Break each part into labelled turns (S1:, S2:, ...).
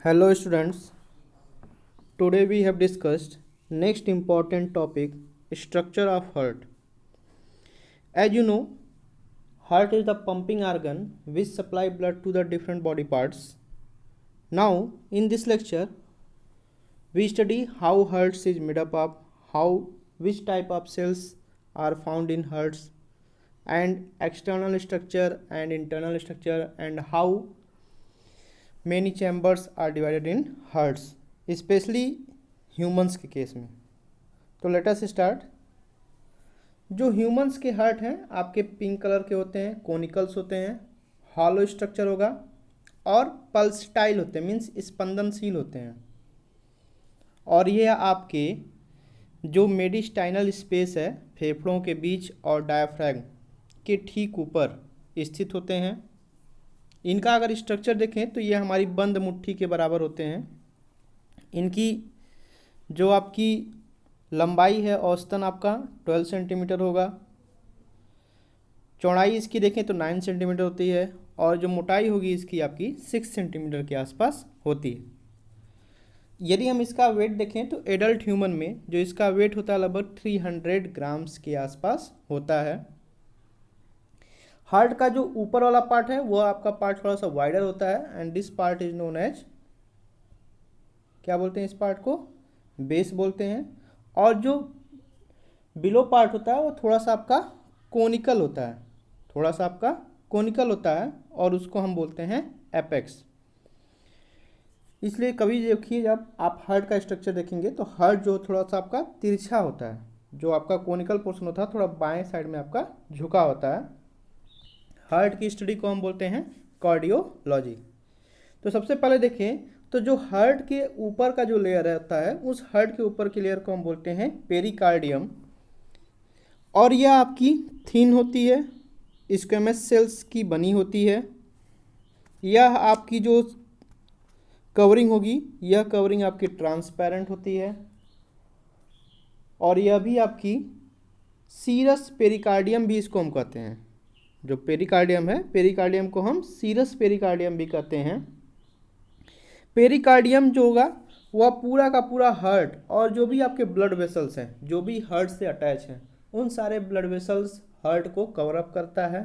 S1: Hello students, today we have discussed next important topic, structure of heart. As you know, heart is the pumping organ which supply blood to the different body parts. Now in this lecture we study how heart is made up of, how which type of cells are found in hearts and external structure and internal structure and how many chambers are divided in hearts, especially humans के case में. तो let us start. जो humans के heart हैं आपके pink colour के होते हैं, कोनिकल्स होते हैं, हॉलो स्ट्रक्चर होगा और पल्सटाइल होते हैं, मीन्स स्पंदनशील होते हैं. और ये आपके जो मेडिस्टाइनल स्पेस है फेफड़ों के बीच और डायफ्रैगम के ठीक ऊपर स्थित होते हैं. इनका अगर स्ट्रक्चर देखें तो ये हमारी बंद मुट्ठी के बराबर होते हैं. इनकी जो आपकी लंबाई है औसतन आपका 12 सेंटीमीटर होगा. चौड़ाई इसकी देखें तो 9 सेंटीमीटर होती है और जो मोटाई होगी इसकी आपकी 6 सेंटीमीटर के आसपास होती है. यदि हम इसका वेट देखें तो एडल्ट ह्यूमन में जो इसका वेट होता है लगभग 300 ग्राम्स के आसपास होता है. हार्ट का जो ऊपर वाला पार्ट है वो आपका पार्ट थोड़ा सा वाइडर होता है and this part is known as, क्या बोलते हैं इस पार्ट को, बेस बोलते हैं. और जो बिलो पार्ट होता है वो थोड़ा सा आपका कोनिकल होता है, थोड़ा सा आपका कोनिकल होता है और उसको हम बोलते हैं एपेक्स. इसलिए कभी देखिए जब आप हार्ट का स्ट्रक्चर देखेंगे तो हार्ट जो थोड़ा सा आपका तिरछा होता है, जो आपका कोनिकल पोर्शन होता है थोड़ा बाएं साइड में आपका झुका होता है. हार्ट की स्टडी को हम बोलते हैं कार्डियोलॉजी. तो सबसे पहले देखें तो जो हार्ट के ऊपर का जो लेयर रहता है उस हार्ट के ऊपर के लेयर को हम बोलते हैं पेरिकार्डियम. और यह आपकी थिन होती है, स्क्वेमस सेल्स की बनी होती है. यह आपकी जो कवरिंग होगी यह कवरिंग आपकी ट्रांसपेरेंट होती है. और यह भी आपकी सीरस पेरिकार्डियम भी इसको हम कहते हैं. जो पेरिकार्डियम है, पेरिकार्डियम को हम सीरस पेरिकार्डियम भी कहते हैं. पेरिकार्डियम जो होगा वह पूरा का पूरा हार्ट और जो भी आपके ब्लड वेसल्स हैं जो भी हार्ट से अटैच हैं उन सारे ब्लड वेसल्स हार्ट को कवर अप करता है.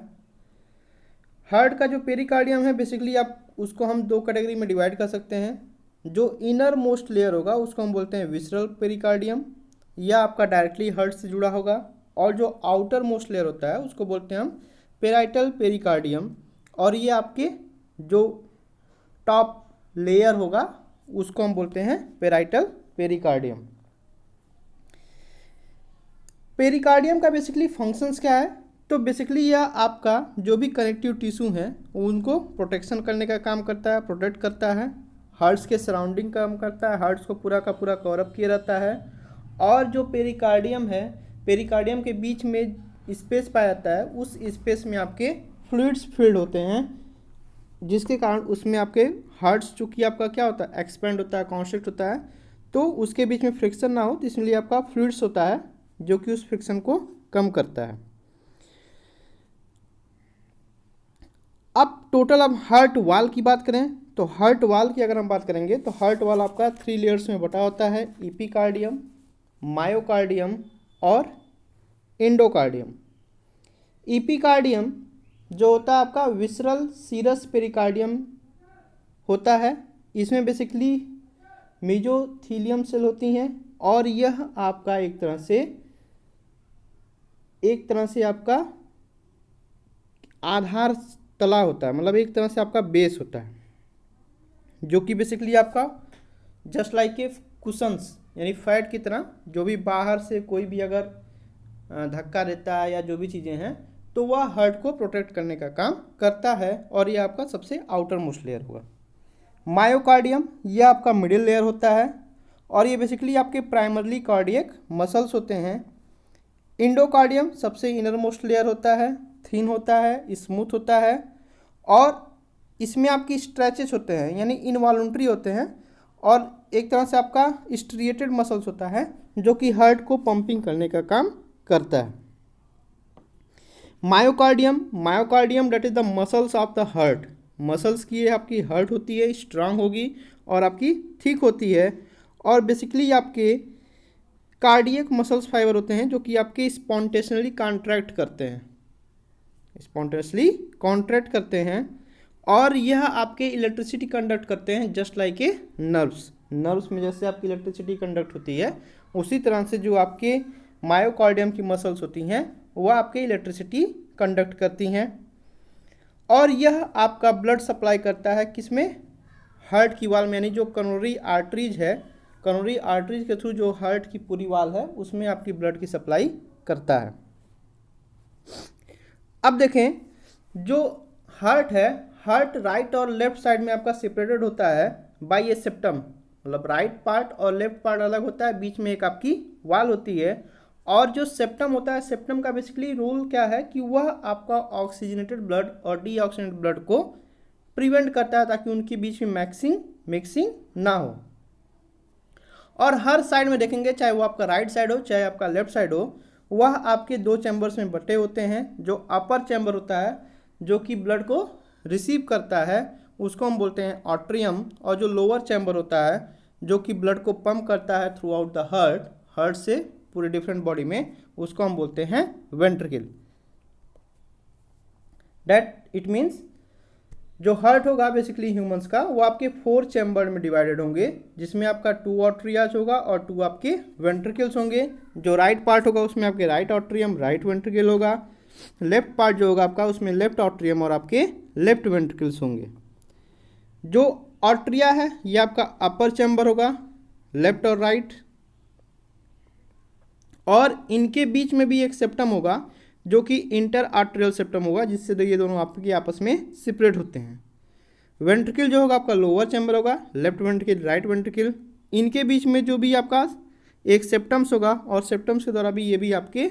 S1: हार्ट का जो पेरिकार्डियम है बेसिकली आप उसको हम दो कैटेगरी में डिवाइड कर सकते हैं. जो इनर मोस्ट लेयर होगा उसको हम बोलते हैं विसरल पेरिकार्डियम, यह आपका डायरेक्टली हार्ट से जुड़ा होगा. और जो आउटर मोस्ट लेयर होता है उसको बोलते हैं हम पेराइटल पेरिकार्डियम. और ये आपके जो टॉप लेयर होगा उसको हम बोलते हैं पेराइटल पेरिकार्डियम. पेरिकार्डियम का बेसिकली फंक्शंस क्या है, तो बेसिकली यह आपका जो भी कनेक्टिव टिश्यू हैं उनको प्रोटेक्शन करने का काम करता है, प्रोटेक्ट करता है. हार्ट्स के सराउंडिंग काम करता है, हार्ट्स को पूरा का पूरा कवरअप किया रहता है. और जो पेरिकार्डियम है, पेरिकार्डियम के बीच में स्पेस पाया जाता है, उस स्पेस में आपके फ्लूइड्स फील्ड होते हैं जिसके कारण उसमें आपके हार्ट्स चूँकि आपका क्या होता है एक्सपेंड होता है, कॉन्स्ट्रिक्ट होता है, तो उसके बीच में फ्रिक्शन ना हो तो इसलिए आपका फ्लूइड्स होता है जो कि उस फ्रिक्शन को कम करता है. अब टोटल अब हार्ट वाल की बात करें तो हार्ट वाल की अगर हम बात करेंगे तो हार्ट वाल आपका 3 लेयर्स में बटा होता है, एपिकार्डियम, मायोकार्डियम और एंडोकार्डियम. एपिकार्डियम जो होता है आपका विसरल सीरस पेरिकार्डियम होता है. इसमें बेसिकली मेजोथीलियम सेल होती हैं और यह आपका एक तरह से आपका आधार तला होता है, मतलब एक तरह से आपका बेस होता है जो कि बेसिकली आपका जस्ट लाइक ए कुशंस यानी फैट की तरह, जो भी बाहर से कोई भी अगर धक्का देता है या जो भी चीज़ें हैं तो वह हार्ट को प्रोटेक्ट करने का काम करता है. और यह आपका सबसे आउटर मोस्ट लेयर होगा. मायोकार्डियम यह आपका मिडिल लेयर होता है और ये बेसिकली आपके प्राइमरली कार्डियक मसल्स होते हैं. एंडोकार्डियम सबसे इनर मोस्ट लेयर होता है, थिन होता है, स्मूथ होता है और इसमें आपकी स्ट्रेचेस होते हैं यानी इनवॉलंटरी होते हैं और एक तरह से आपका स्ट्रिएटेड मसल्स होता है जो कि हार्ट को पंपिंग करने का काम करता है. Myocardium that is the muscles of the heart, muscles की ये आपकी हर्ट होती है स्ट्रांग होगी और आपकी थिक होती है। और बेसिकली आपके कार्डियक मसल्स फाइबर होते हैं जो कि आपके स्पॉन्टेनियसली कॉन्ट्रैक्ट करते हैं, स्पॉन्टेनियसली कॉन्ट्रैक्ट करते हैं और यह आपके इलेक्ट्रिसिटी कंडक्ट करते हैं जस्ट लाइक ए नर्व्स में जैसे आपकी इलेक्ट्रिसिटी कंडक्ट होती है उसी तरह से जो आपके मायोकार्डियम की मसल्स होती हैं वह आपके इलेक्ट्रिसिटी कंडक्ट करती हैं। और यह आपका ब्लड सप्लाई करता है किसमें, हार्ट की वाल में, यानी जो करोनरी आर्टरीज है, करोनरी आर्टरीज के थ्रू जो हार्ट की पूरी वाल है उसमें आपकी ब्लड की सप्लाई करता है। अब देखें जो हार्ट है, हार्ट राइट और लेफ्ट साइड में आपका सेपरेटेड होता है बाय ए सेप्टम, मतलब राइट पार्ट और लेफ्ट पार्ट अलग होता है, बीच में एक आपकी वाल होती है। और जो सेप्टम होता है, सेप्टम का बेसिकली रोल क्या है कि वह आपका ऑक्सीजनेटेड ब्लड और डीऑक्सीजनेटेड ब्लड को प्रिवेंट करता है ताकि उनके बीच में मिक्सिंग ना हो। और हर साइड में देखेंगे, चाहे वो आपका राइट साइड हो चाहे आपका लेफ्ट साइड हो, वह आपके दो चैम्बर्स में बटे होते हैं। जो अपर चैम्बर होता है जो कि ब्लड को रिसीव करता है उसको हम बोलते हैं आर्ट्रियम, और जो लोअर चैम्बर होता है जो कि ब्लड को पंप करता है थ्रू आउट द हार्ट से पूरे डिफरेंट बॉडी में, उसको हम बोलते हैं वेंट्रिकल। दैट इट मीन्स जो हार्ट होगा बेसिकली ह्यूमंस का वो आपके 4 चैम्बर में डिवाइडेड होंगे जिसमें आपका 2 आर्टरियाज होगा और 2 आपके वेंट्रिकल्स होंगे। जो राइट पार्ट होगा उसमें आपके राइट आर्टरियम राइट वेंट्रिकल होगा, लेफ्ट पार्ट जो होगा आपका उसमें लेफ्ट आर्टरियम और आपके लेफ्ट वेंट्रिकल्स होंगे। जो आर्टरिया है ये आपका अपर चैम्बर होगा, लेफ्ट और राइट, और इनके बीच में भी एक सेप्टम होगा जो कि इंटर आर्टरियल सेप्टम होगा जिससे ये दोनों आपके आपस में सेपरेट होते हैं। वेंट्रिकल जो होगा आपका लोअर चैम्बर होगा, लेफ्ट वेंट्रिकल राइट वेंट्रिकल, इनके बीच में जो भी आपका एक सेप्टम्स होगा और सेप्टम्स के द्वारा भी ये भी आपके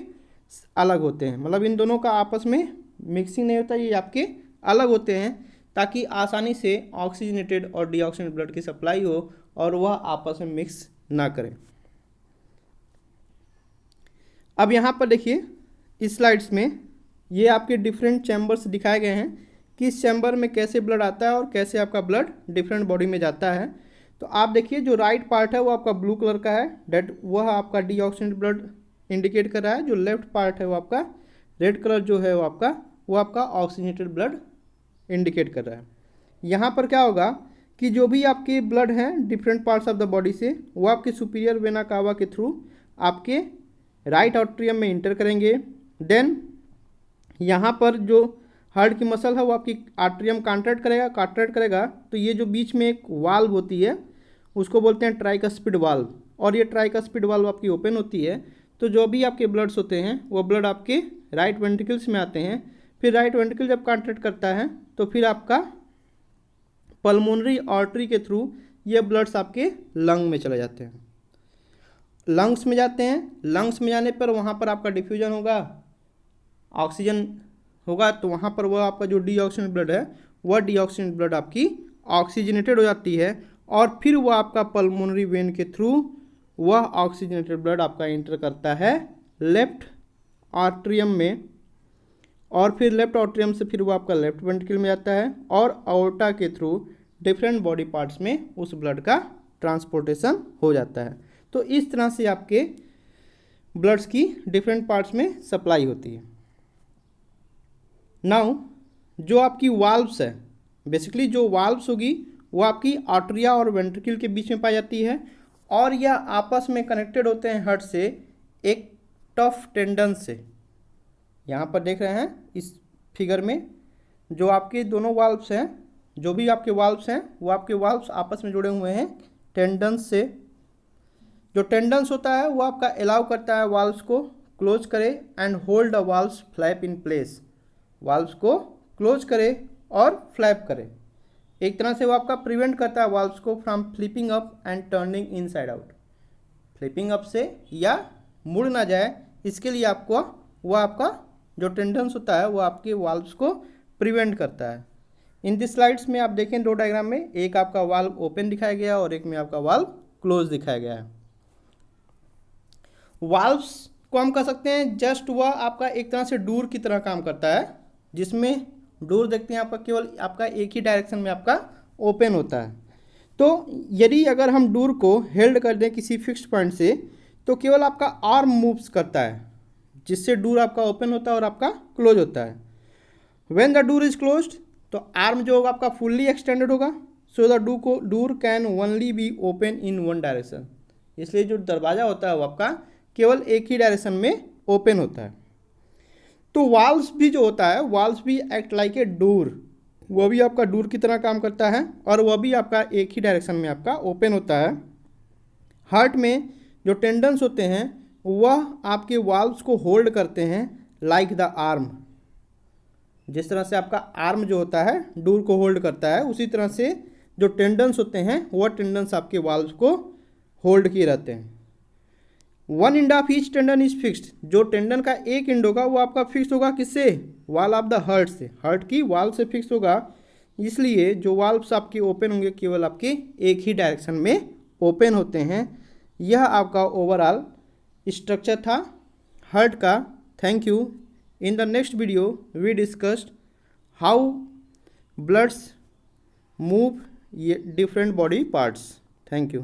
S1: अलग होते हैं, मतलब इन दोनों का आपस में मिक्सिंग नहीं होता, ये आपके अलग होते हैं ताकि आसानी से ऑक्सीजनेटेड और डीऑक्सीजनेटेड ब्लड की सप्लाई हो और वह आपस में मिक्स ना करें। अब यहाँ पर देखिए इस स्लाइड्स में ये आपके डिफरेंट चैम्बर्स दिखाए गए हैं कि इस चैम्बर में कैसे ब्लड आता है और कैसे आपका ब्लड डिफरेंट बॉडी में जाता है। तो आप देखिए जो राइट पार्ट है वो आपका ब्लू कलर का है, डेट वह आपका डीऑक्सीजनेटेड ब्लड इंडिकेट कर रहा है। जो लेफ्ट पार्ट है वो आपका रेड कलर जो है वो आपका ऑक्सीजनेटेड ब्लड इंडिकेट कर रहा है। यहाँ पर क्या होगा कि जो भी आपके ब्लड हैं different parts of the body से वो आपके सुपीरियर वेना कावा के थ्रू आपके राइट आर्टरियम में इंटर करेंगे। देन यहाँ पर जो हार्ट की मसल है वो आपकी आर्टरियम कॉन्ट्रैक्ट करेगा तो ये जो बीच में एक वाल्व होती है उसको बोलते हैं ट्राइकस्पिड वाल्व, और ये ट्राइकस्पिड वाल्व आपकी ओपन होती है तो जो भी आपके ब्लड्स होते हैं वो ब्लड आपके राइट वेंट्रिकल्स में आते हैं। फिर राइट वेंट्रिकल जब कॉन्ट्रैक्ट करता है तो फिर आपका पल्मोनरी आर्टरी के थ्रू ये ब्लड्स आपके लंग में चले जाते हैं, लंग्स में जाते हैं। लंग्स में जाने पर वहाँ पर आपका डिफ्यूजन होगा, ऑक्सीजन होगा, तो वहाँ पर वह आपका जो डीऑक्सीजनेटेड ब्लड है वह डीऑक्सीजनेटेड ब्लड आपकी ऑक्सीजनेटेड हो जाती है और फिर वह आपका पल्मोनरी वेन के थ्रू वह ऑक्सीजनेटेड ब्लड आपका इंटर करता है लेफ्ट आर्टरियम में, और फिर लेफ्ट आर्टरियम से फिर वो आपका लेफ्ट वेंट्रिकल में जाता है और अओर्टा के थ्रू डिफरेंट बॉडी पार्ट्स में उस ब्लड का ट्रांसपोर्टेशन हो जाता है। तो इस तरह से आपके ब्लड्स की डिफरेंट पार्ट्स में सप्लाई होती है। नाउ जो आपकी वाल्व्स है, बेसिकली जो वाल्व्स होगी वो आपकी आर्टरिया और वेंट्रिकल के बीच में पाई जाती है और यह आपस में कनेक्टेड होते हैं हार्ट से एक टफ टेंडन से। यहाँ पर देख रहे हैं इस फिगर में जो आपके दोनों वाल्व्स हैं, जो भी आपके वाल्व्स हैं वो आपके वाल्व्स आपस में जुड़े हुए हैं टेंडन्स से। जो टेंडन्स होता है वो आपका अलाउ करता है वाल्व्स को क्लोज करे and hold the valves flap in place, valves को क्लोज करे और फ्लैप करे। एक तरह से वो आपका प्रिवेंट करता है वाल्व्स को from flipping up and turning inside out, flipping up से या मुड़ ना जाए, इसके लिए आपको वो आपका जो टेंडन्स होता है वो आपके वाल्व्स को प्रिवेंट करता है। इन दिस स्लाइड्स में आप देखें दो डायग्राम में, एक आपका वाल्व ओपन दिखाया गया और एक में आपका वाल्व क्लोज दिखाया गया है। वाल्व्स को हम कह सकते हैं जस्ट वह आपका एक तरह से डोर की तरह काम करता है जिसमें डोर देखते हैं आपका केवल आपका एक ही डायरेक्शन में आपका ओपन होता है। तो यदि अगर हम डोर को हेल्ड कर दें किसी फिक्स्ड पॉइंट से तो केवल आपका आर्म मूव्स करता है, जिससे डोर आपका ओपन होता है और आपका क्लोज होता है। When the door is closed तो आर्म जो होगा आपका फुल्ली एक्सटेंडेड होगा, so the door can only be open in one direction. इसलिए जो दरवाज़ा होता है वो आपका केवल एक ही डायरेक्शन में ओपन होता है। तो वाल्व्स भी जो होता है, वाल्व्स भी एक्ट लाइक ए डोर, वह भी आपका डोर की तरह काम करता है और वह भी आपका एक ही डायरेक्शन में आपका ओपन होता है। हार्ट में जो टेंडन्स होते हैं वह आपके वाल्व्स को होल्ड करते हैं लाइक द आर्म। जिस तरह से आपका आर्म जो होता है डोर को होल्ड करता है, उसी तरह से जो टेंडन्स होते हैं वह टेंडन्स आपके वाल्व्स को होल्ड किए रहते हैं। One end of each tendon is fixed, जो टेंडन का एक एंड होगा वो आपका फिक्स होगा किससे? वाल ऑफ द हर्ट से, हर्ट की वाल से फिक्स होगा। इसलिए जो वाल्व्स आपके ओपन होंगे केवल आपके एक ही डायरेक्शन में ओपन होते हैं। यह आपका ओवरऑल स्ट्रक्चर था हर्ट का। Thank you. In the next video we discussed how bloods move different body parts. Thank you.